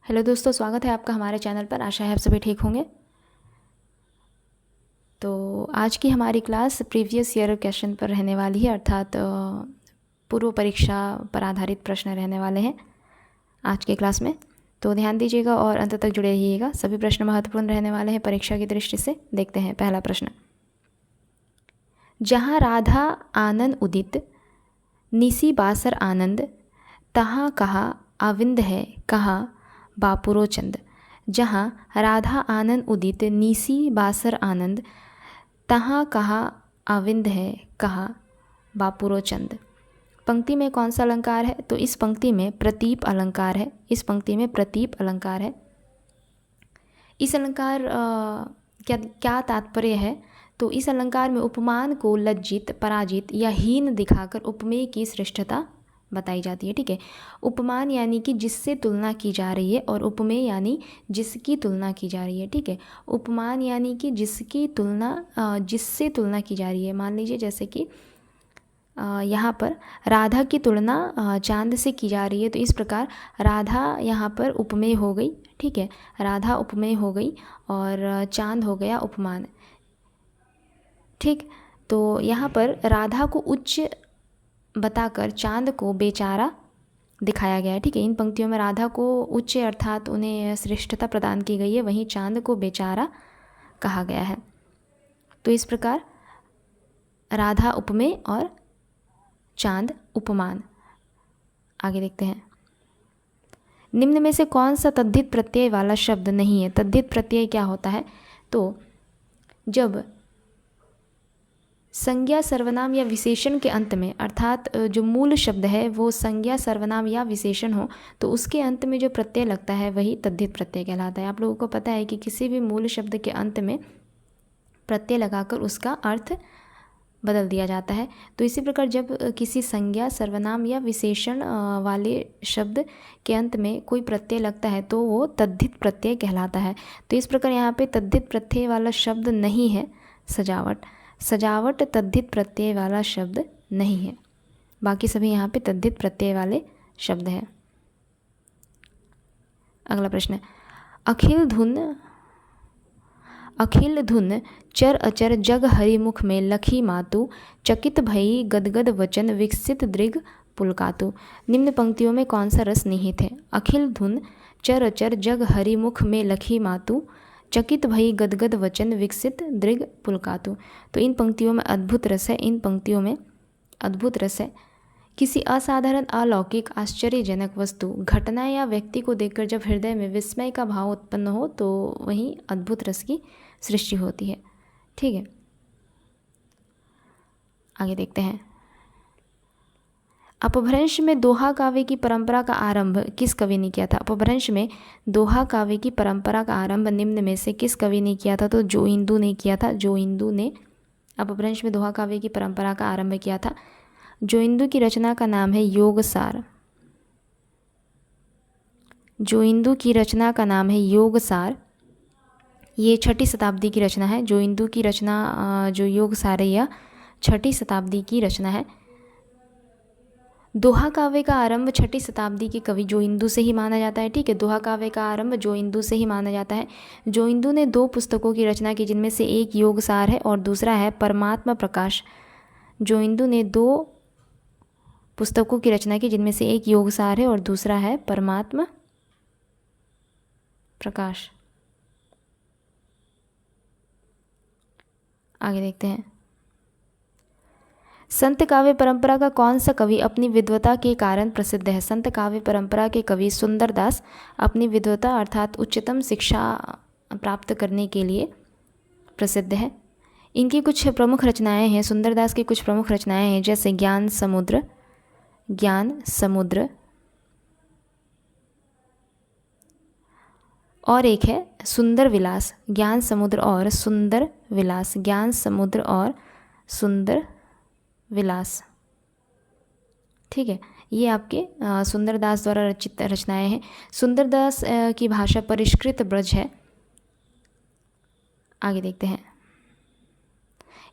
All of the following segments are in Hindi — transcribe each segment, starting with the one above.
हेलो दोस्तों, स्वागत है आपका हमारे चैनल पर। आशा है आप सभी ठीक होंगे। तो आज की हमारी क्लास प्रीवियस ईयर क्वेश्चन पर रहने वाली है, अर्थात पूर्व परीक्षा पर आधारित प्रश्न रहने वाले हैं आज के क्लास में। तो ध्यान दीजिएगा और अंत तक जुड़े रहिएगा। सभी प्रश्न महत्वपूर्ण रहने वाले हैं परीक्षा की दृष्टि से। देखते हैं पहला प्रश्न। जहाँ राधा आनंद उदित निसी बासर आनंद, तहाँ कहा आविंद है कहा बापुरो चंद। जहाँ राधा आनंद उदित निसी बासर आनंद, तहाँ कहा आविंद है कहा बापुरो चंद। पंक्ति में कौन सा अलंकार है? तो इस पंक्ति में प्रतीप अलंकार है। इस पंक्ति में प्रतीप अलंकार है। इस अलंकार क्या तात्पर्य है? तो इस अलंकार में उपमान को लज्जित, पराजित या हीन दिखाकर उपमेय की श्रेष्ठता बताई जाती है। ठीक है, उपमान यानी कि जिससे तुलना की जा रही है और उपमेय यानी जिसकी तुलना की जा रही है। ठीक है, उपमान यानी कि जिसकी तुलना जिससे तुलना की जा रही है। मान लीजिए जैसे कि यहाँ पर राधा की तुलना चांद से की जा रही है, तो इस प्रकार राधा यहाँ पर उपमेय हो गई। ठीक है, राधा उपमेय हो गई और चांद हो गया उपमान। ठीक, तो यहाँ पर राधा को उच्च बताकर चांद को बेचारा दिखाया गया है। ठीक है, इन पंक्तियों में राधा को उच्च अर्थात उन्हें श्रेष्ठता प्रदान की गई है, वहीं चांद को बेचारा कहा गया है। तो इस प्रकार राधा उपमेय और चांद उपमान। आगे देखते हैं। निम्न में से कौन सा तद्धित प्रत्यय वाला शब्द नहीं है? तद्धित प्रत्यय क्या होता है? तो जब संज्ञा सर्वनाम या विशेषण के अंत में, अर्थात जो मूल शब्द है वो संज्ञा सर्वनाम या विशेषण हो, तो उसके अंत में जो प्रत्यय लगता है वही तद्धित प्रत्यय कहलाता है। आप लोगों को पता है कि किसी भी मूल शब्द के अंत में प्रत्यय लगाकर उसका अर्थ बदल दिया जाता है। तो इसी प्रकार जब किसी संज्ञा सर्वनाम या विशेषण वाले शब्द के अंत में कोई प्रत्यय लगता है तो वो तद्धित प्रत्यय कहलाता है। तो इस प्रकार यहाँ पे तद्धित प्रत्यय वाला शब्द नहीं है सजावट। सजावट तद्धित प्रत्यय वाला शब्द नहीं है, बाकी सभी यहाँ पे तद्धित प्रत्यय वाले शब्द हैं। अगला प्रश्न। अखिल धुन चर अचर जग हरिमुख में लखी मातु, चकित भई गदगद वचन विकसित दृग पुलकातु। निम्न पंक्तियों में कौन सा रस निहित है? अखिल धुन चर अचर जग हरिमुख में लखी मातु, चकित भई गदगद वचन विकसित दृग पुलकातु। तो इन पंक्तियों में अद्भुत रस है। इन पंक्तियों में अद्भुत रस है। किसी असाधारण, अलौकिक, आश्चर्यजनक वस्तु, घटना या व्यक्ति को देखकर जब हृदय में विस्मय का भाव उत्पन्न हो तो वहीं अद्भुत रस की सृष्टि होती है। ठीक है, आगे देखते हैं। अपभ्रंश में दोहा काव्य की परंपरा का आरंभ किस कवि ने किया था? अपभ्रंश में दोहा काव्य की परंपरा का आरंभ निम्न में से किस कवि ने किया था? तो जोइंदू ने किया था। जोइंदू ने अपभ्रंश में दोहा काव्य की परंपरा का आरंभ किया था। जोइंदू की रचना का नाम है योगसार। जोइंदू की रचना का नाम है योगसार। ये 6ठी शताब्दी की रचना है। जोइंदू की रचना जो योगसार है यह 6ठी शताब्दी की रचना है। दोहा काव्य का आरंभ 6ठी शताब्दी के कवि जोइंदू से ही माना जाता है। ठीक है, दोहा काव्य का आरंभ जोइंदू से ही माना जाता है। जोइंदू ने 2 पुस्तकों की रचना की, जिनमें से एक योगसार है और दूसरा है परमात्मा प्रकाश। जोइंदू ने 2 पुस्तकों की रचना की, जिनमें से एक योगसार है और दूसरा है परमात्मा प्रकाश। आगे देखते हैं। संत काव्य परंपरा का कौन सा कवि अपनी विद्वता के कारण प्रसिद्ध है? संत काव्य परंपरा के कवि सुंदरदास अपनी विद्वता अर्थात उच्चतम शिक्षा प्राप्त करने के लिए प्रसिद्ध है। इनकी कुछ प्रमुख रचनाएं हैं। सुंदरदास की कुछ प्रमुख रचनाएं हैं, जैसे ज्ञान समुद्र और एक है सुंदर विलास। ज्ञान समुद्र और सुंदर विलास। ज्ञान समुद्र और सुंदर विलास। ठीक है, ये आपके सुंदरदास द्वारा रचित रचनाएं हैं। सुंदरदास की भाषा परिष्कृत ब्रज है। आगे देखते हैं।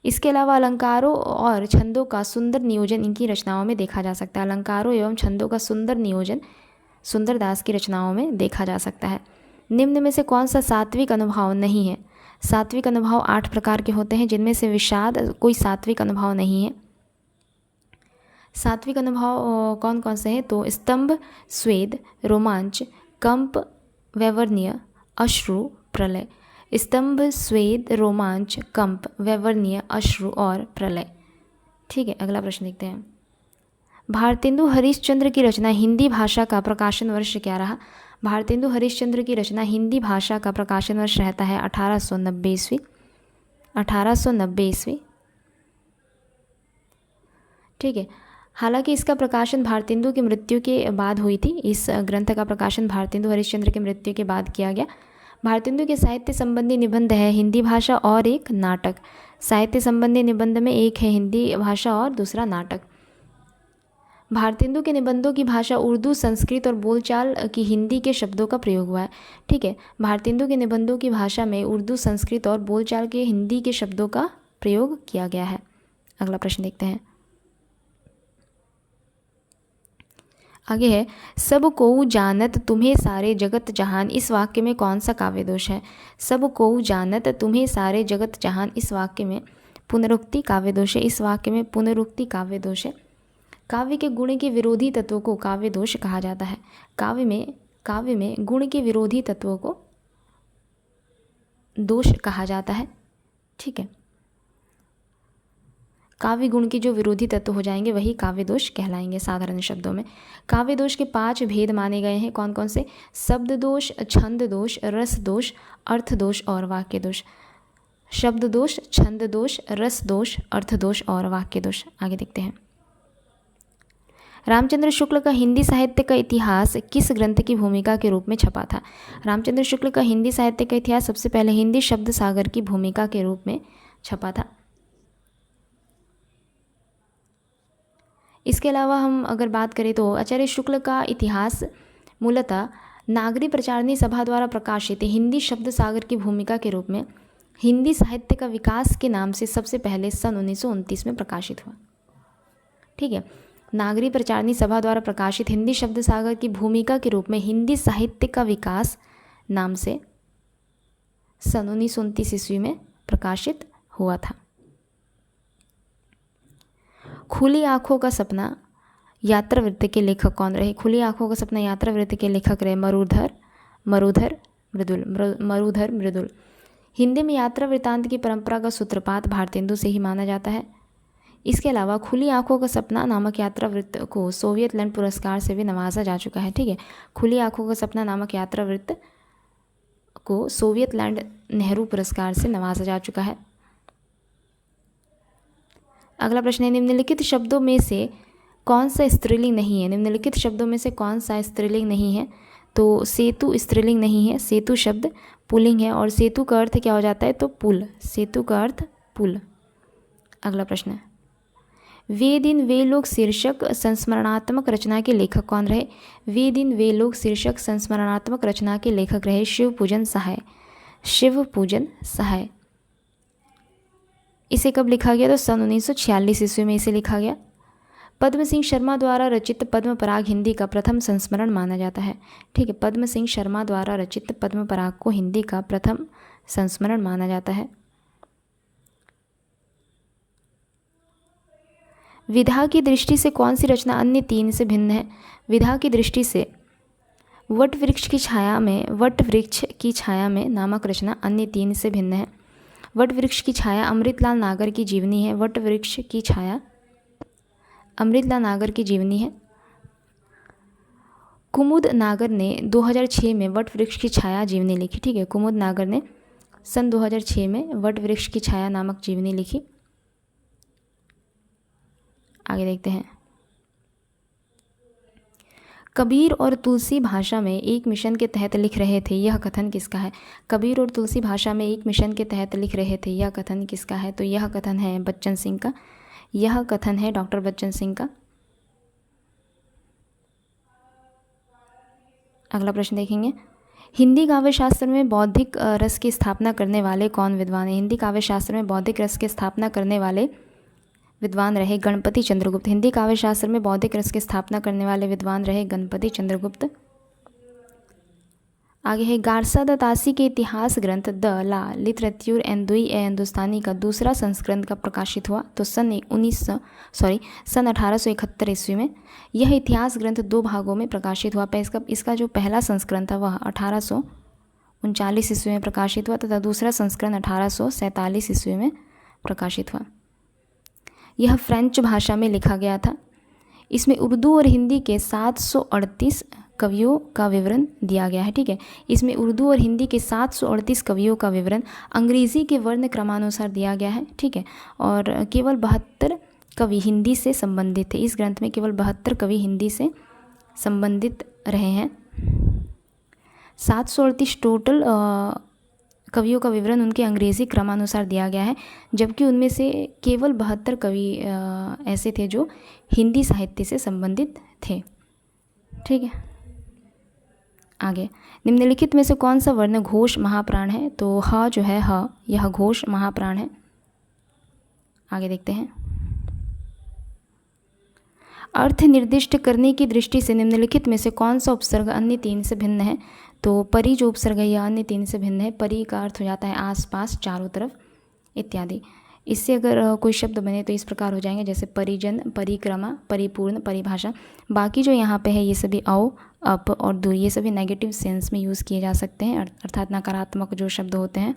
इसके अलावा अलंकारों और छंदों का सुंदर नियोजन इनकी रचनाओं में देखा जा सकता है। अलंकारों एवं छंदों का सुंदर नियोजन सुंदरदास की रचनाओं में देखा जा सकता है। निम्न में से कौन सा सात्विक अनुभाव नहीं है? सात्विक अनुभाव 8 प्रकार के होते हैं, जिनमें से विषाद कोई सात्विक अनुभाव नहीं है। सात्विक अनुभव कौन कौन से हैं? तो स्तंभ, स्वेद, रोमांच, कंप, वैवर्ण्य, अश्रु, प्रलय। स्तंभ, स्वेद, रोमांच, कंप, वैवर्ण्य, अश्रु और प्रलय। ठीक है, अगला प्रश्न देखते हैं। भारतेंदु हरिश्चंद्र की रचना हिंदी भाषा का प्रकाशन वर्ष क्या रहा? भारतेंदु हरिश्चंद्र की रचना हिंदी भाषा का प्रकाशन वर्ष रहता है 1890 ईस्वी। 1890 ईस्वी। ठीक है, हालांकि इसका प्रकाशन भारतेंदु की मृत्यु के बाद हुई थी। इस ग्रंथ का प्रकाशन भारतेंदु हरिश्चंद्र की मृत्यु के बाद किया गया। भारतेंदु के साहित्य संबंधी निबंध है हिंदी भाषा और एक नाटक। साहित्य संबंधी निबंध में एक है हिंदी भाषा और दूसरा नाटक। भारतेंदु के निबंधों की भाषा उर्दू, संस्कृत और बोलचाल की हिंदी के शब्दों का प्रयोग हुआ है। ठीक है, भारतेंदु के निबंधों की भाषा में उर्दू, संस्कृत और बोलचाल के हिंदी के शब्दों का प्रयोग किया गया है। अगला प्रश्न देखते हैं। आगे है, सब कोउ जानत तुम्हें सारे जगत जहान, इस वाक्य में कौन सा काव्य दोष है? सब कोउ जानत तुम्हें सारे जगत जहान, इस वाक्य में पुनरुक्ति काव्य दोष है। इस वाक्य में पुनरुक्ति काव्य दोष है। काव्य के गुण के विरोधी तत्वों को काव्य दोष कहा जाता है। काव्य में गुण के विरोधी तत्वों को दोष कहा जाता है। ठीक है, काव्य गुण के जो विरोधी तत्व हो जाएंगे वही काव्य दोष कहलाएंगे साधारण शब्दों में। काव्य दोष के 5 भेद माने गए हैं। कौन कौन से? शब्द दोष, छंद दोष, रस दोष, अर्थ दोष और वाक्य दोष। शब्द दोष, छंद दोष, रस दोष, अर्थ दोष और वाक्य दोष। आगे देखते हैं। रामचंद्र शुक्ल का हिंदी साहित्य का इतिहास किस ग्रंथ की भूमिका के रूप में छपा था? रामचंद्र शुक्ल का हिंदी साहित्य का इतिहास सबसे पहले हिंदी शब्द सागर की भूमिका के रूप में छपा था। इसके अलावा हम अगर बात करें तो आचार्य शुक्ल का इतिहास मूलतः नागरी प्रचारणी सभा द्वारा प्रकाशित हिंदी शब्द सागर की भूमिका के रूप में हिंदी साहित्य का विकास के नाम से सबसे पहले सन 1929 में प्रकाशित हुआ। ठीक है, नागरी प्रचारणी सभा द्वारा प्रकाशित हिंदी शब्द सागर की भूमिका के रूप में हिंदी साहित्य का विकास नाम से सन 1929 ईस्वी में प्रकाशित हुआ था। खुली आँखों का सपना यात्रावृत्त के लेखक कौन रहे? खुली आँखों का सपना यात्रावृत्त के लेखक रहे मरुधर मृदुल। हिंदी में यात्रा वृत्तांत की परंपरा का सूत्रपात भारतेंदु से ही माना जाता है। इसके अलावा खुली आँखों का सपना नामक यात्रावृत्त को सोवियत लैंड पुरस्कार से भी नवाजा जा चुका है। ठीक है, खुली आँखों का सपना नामक यात्रावृत्त को सोवियत लैंड नेहरू पुरस्कार से नवाजा जा चुका है। अगला प्रश्न है, निम्नलिखित शब्दों में से कौन सा स्त्रीलिंग नहीं है? निम्नलिखित शब्दों में से कौन सा स्त्रीलिंग नहीं है? तो सेतु स्त्रीलिंग नहीं है। सेतु शब्द पुल्लिंग है और सेतु का अर्थ क्या हो जाता है? तो पुल। सेतु का अर्थ पुल। अगला प्रश्न है, वे दिन वे लोग शीर्षक संस्मरणात्मक रचना के लेखक कौन रहे? वे दिन वे लोग शीर्षक संस्मरणात्मक रचना के लेखक रहे शिवपूजन सहाय। इसे कब लिखा गया? तो सन 1946 ईस्वी में इसे लिखा गया। पद्म सिंह शर्मा द्वारा रचित पद्म पराग हिंदी का प्रथम संस्मरण माना जाता है। ठीक है, पद्म सिंह शर्मा द्वारा रचित पद्म पराग को हिंदी का प्रथम संस्मरण माना जाता है। विधा की दृष्टि से कौन सी रचना अन्य 3 से भिन्न है? विधा की दृष्टि से वट वृक्ष की छाया में नामक रचना अन्य 3 से भिन्न है। वट वृक्ष की छाया अमृतलाल नागर की जीवनी है। वट वृक्ष की छाया अमृतलाल नागर की जीवनी है। कुमुद नागर ने 2006 में वट वृक्ष की छाया जीवनी लिखी। ठीक है, कुमुद नागर ने सन 2006 में वट वृक्ष की छाया नामक जीवनी लिखी। आगे देखते हैं, कबीर और तुलसी भाषा में एक मिशन के तहत लिख रहे थे, यह कथन किसका है? कबीर और तुलसी भाषा में एक मिशन के तहत लिख रहे थे, यह कथन किसका है? तो यह कथन है बच्चन सिंह का। यह कथन है डॉक्टर बच्चन सिंह का। अगला प्रश्न देखेंगे, हिंदी काव्य शास्त्र में बौद्धिक रस की स्थापना करने वाले कौन विद्वान हैं? हिंदी काव्य शास्त्र में बौद्धिक रस की स्थापना करने वाले विद्वान रहे गणपति चंद्रगुप्त। हिंदी काव्य शास्त्र में बौद्धिक रस की स्थापना करने वाले विद्वान रहे गणपति चंद्रगुप्त। आगे है गारसा द तासी के इतिहास ग्रंथ द ला लिटरेच्यूर एंड दुई ए हिंदुस्तानी का दूसरा संस्करण का प्रकाशित हुआ तो सन 1871 ईस्वी में। यह इतिहास ग्रंथ 2 भागों में प्रकाशित हुआ। इसका जो पहला संस्करण था वह 1839 ईस्वी में प्रकाशित हुआ तथा दूसरा संस्करण 1847 ईस्वी में प्रकाशित हुआ। यह फ्रेंच भाषा में लिखा गया था। इसमें उर्दू और हिंदी के 738 कवियों का विवरण दिया गया है। ठीक है, इसमें उर्दू और हिंदी के 738 कवियों का विवरण अंग्रेज़ी के वर्ण क्रमानुसार दिया गया है। ठीक है, और केवल 72 कवि हिंदी से संबंधित थे। इस ग्रंथ में केवल 72 कवि हिंदी से संबंधित रहे हैं। 738 टोटल कवियों का विवरण उनके अंग्रेज़ी क्रमानुसार दिया गया है, जबकि उनमें से केवल 72 कवि ऐसे थे जो हिंदी साहित्य से संबंधित थे। ठीक है, आगे निम्नलिखित में से कौन सा वर्ण घोष महाप्राण है? तो ह जो है ह, यह घोष महाप्राण है। आगे देखते हैं। अर्थ निर्दिष्ट करने की दृष्टि से निम्नलिखित में से कौन सा उपसर्ग अन्य 3 से भिन्न है? तो परि जो उपसर्ग है यह अन्य 3 से भिन्न है। परि का अर्थ हो जाता है आसपास, चारों तरफ इत्यादि। इससे अगर कोई शब्द बने तो इस प्रकार हो जाएंगे, जैसे परिजन, परिक्रमा, परिपूर्ण, परिभाषा। बाकी जो यहाँ पे है ये सभी औ, अप और दु, ये सभी नेगेटिव सेंस में यूज़ किए जा सकते हैं, अर्थात नकारात्मक जो शब्द होते हैं।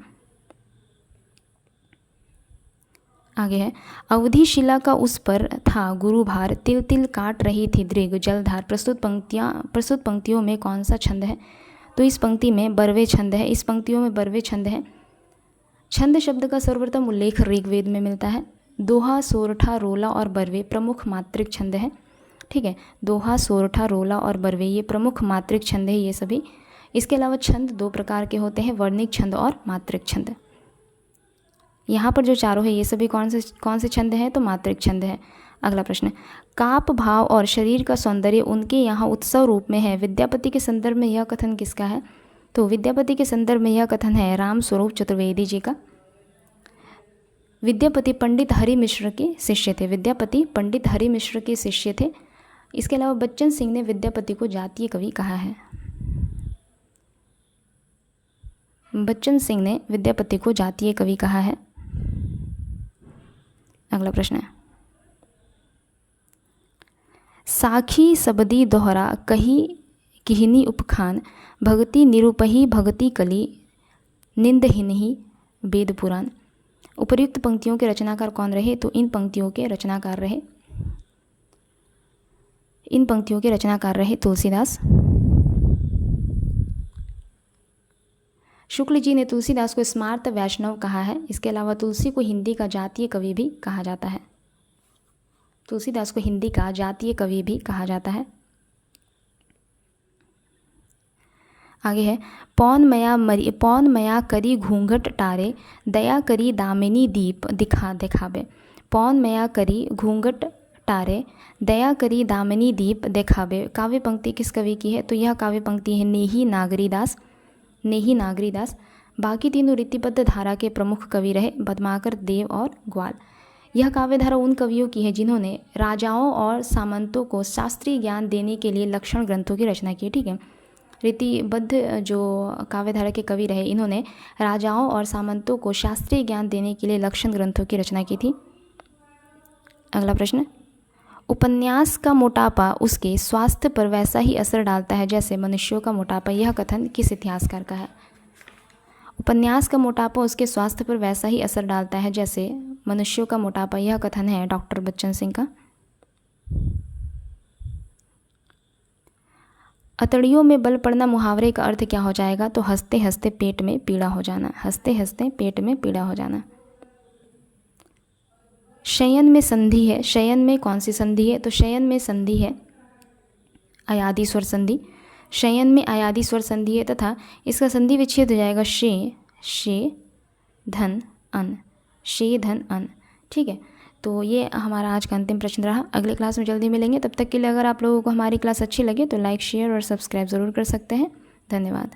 आगे है अवधि शिला का उस पर था गुरुभार, तिल तिल काट रही थी दृग जलधार। प्रस्तुत पंक्तियों में कौन सा छंद है? तो इस पंक्ति में बरवे छंद है। इस पंक्तियों में बरवे छंद है। छंद शब्द का सर्वप्रथम उल्लेख ऋग्वेद में मिलता है। दोहा, सोरठा, रोला और बरवे प्रमुख मात्रिक छंद है। ठीक है, दोहा, सोरठा, रोला और बरवे ये प्रमुख मात्रिक छंद है ये सभी। इसके अलावा छंद 2 प्रकार के होते हैं, वर्णिक छंद और मात्रिक छंद। यहाँ पर जो चारों है ये सभी कौन से छंद हैं? तो मात्रिक छंद है। अगला प्रश्न, काप, भाव और शरीर का सौंदर्य उनके यहाँ उत्सव रूप में है। विद्यापति के संदर्भ में यह कथन किसका है? तो विद्यापति के संदर्भ में यह कथन है राम स्वरूप चतुर्वेदी जी का। विद्यापति पंडित हरि मिश्र के शिष्य थे। विद्यापति पंडित हरि मिश्र के शिष्य थे। इसके अलावा बच्चन सिंह ने विद्यापति को जातीय कवि कहा है। बच्चन सिंह ने विद्यापति को जातीय कवि कहा है। अगला प्रश्न है, साखी सबदी दोहरा कही किहनी उपखान, भगति निरूपही भगति कली निंदहीनही वेद पुराण। उपर्युक्त पंक्तियों के रचनाकार कौन रहे? तो इन पंक्तियों के रचनाकार रहे तुलसीदास। शुक्ल जी ने तुलसीदास को स्मार्त वैष्णव कहा है। इसके अलावा तुलसी को हिंदी का जातीय कवि भी कहा जाता है। तुलसीदास को हिंदी का जातीय कवि भी कहा जाता है। आगे है पौन मया करी घूंघट टारे, दया करी दामिनी दीप दिखावे। पौन मया करी घूंघट टारे, दया करी दामिनी दीप दिखावे। काव्य पंक्ति किस कवि की है? तो यह काव्य पंक्ति है नेही नागरीदास। बाकी तीनों रीतिबद्ध धारा के प्रमुख कवि रहे, पद्माकर, देव और ग्वाल। यह काव्य धारा उन कवियों की है जिन्होंने राजाओं और सामंतों को शास्त्रीय ज्ञान देने के लिए लक्षण ग्रंथों की रचना की। ठीक है, रीतिबद्ध जो काव्यधारा के कवि रहे इन्होंने राजाओं और सामंतों को शास्त्रीय ज्ञान देने के लिए लक्षण ग्रंथों की रचना की थी। अगला प्रश्न, उपन्यास का मोटापा उसके स्वास्थ्य पर वैसा ही असर डालता है जैसे मनुष्यों का मोटापा। यह कथन किस इतिहासकार का है? उपन्यास का मोटापा उसके स्वास्थ्य पर वैसा ही असर डालता है जैसे मनुष्यों का मोटापा। यह कथन है डॉक्टर बच्चन सिंह का। अतड़ियों में बल पड़ना मुहावरे का अर्थ क्या हो जाएगा? तो हंसते हंसते पेट में पीड़ा हो जाना। हंसते हंसते पेट में पीड़ा हो जाना। शयन में संधि है। शयन में कौन सी संधि है? तो शयन में संधि है अयादि स्वर संधि। शयन में अयादि स्वर संधि है तथा इसका संधि विच्छेद हो जाएगा शे धन अन। शे धन अन। ठीक है, तो ये हमारा आज का अंतिम प्रश्न रहा। अगले क्लास में जल्दी मिलेंगे। तब तक के लिए अगर आप लोगों को हमारी क्लास अच्छी लगे तो लाइक, शेयर और सब्सक्राइब ज़रूर कर सकते हैं। धन्यवाद।